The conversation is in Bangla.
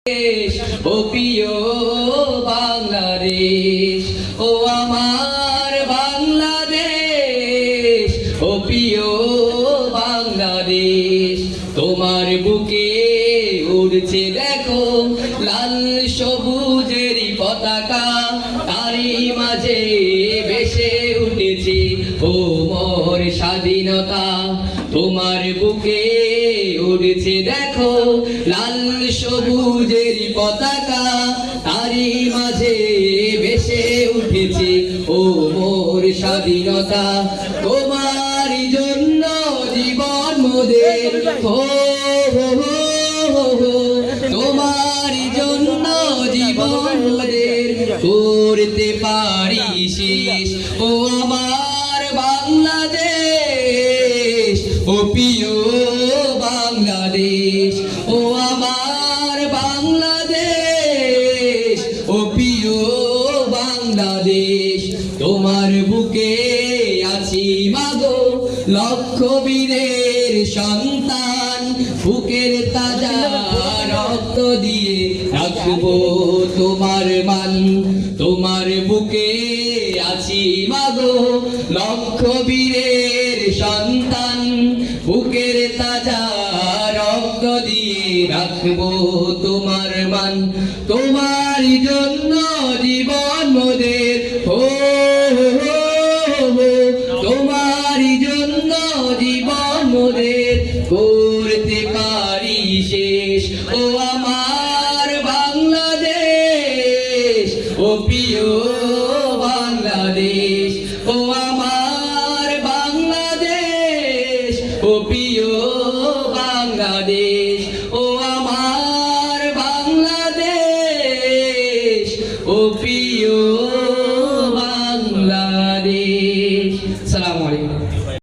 ও প্রিয় বাংলাদেশ, ও আমার বাংলাদেশ, ও প্রিয় বাংলাদেশ। তোমার বুকে উড়ছে দেখো লাল সবুজেরই পতাকা, তারই মাঝে ভেসে উঠেছে ও মোর স্বাধীনতা। তোমার বুকে উড়ছে দেখো লাল সবুজের পতাকা, তারই মাঝে ভেসে উঠেছে ও মোর স্বাধীনতা। তোমার জন্য জীবন মোদের, হো হো হো হো, তোমার জন্য জীবন মোদের করতে পারি শেষ। ও আমার বাংলাদেশ, ও প্রিয় বাংলাদেশ, ও আমার বাংলাদেশ, ও প্রিয় বাংলাদেশ। তোমার বুকে আছি মাগো লক্ষ বীরের সন্তান, বুকের তাজা রক্ত দিয়ে রাখবো তোমার মান। তোমার বুকে আছি মাগো লক্ষ বীরের সন্তান, বুকের তাজা রক্ত দিয়ে রাখবো তোমার মান। তোমার জন্য জীবন মোদের, হো হো হো, তোমার জন্য জীবন মোদের করতে পারি শেষ। ও আমার বাংলাদেশ, ও প্রিয় বাংলাদেশ, ও আমার বাংলাদেশ, ও প্রিয় বাংলাদেশ, ও আমার বাংলাদেশ, ও প্রিয় বাংলাদেশ। সালাম।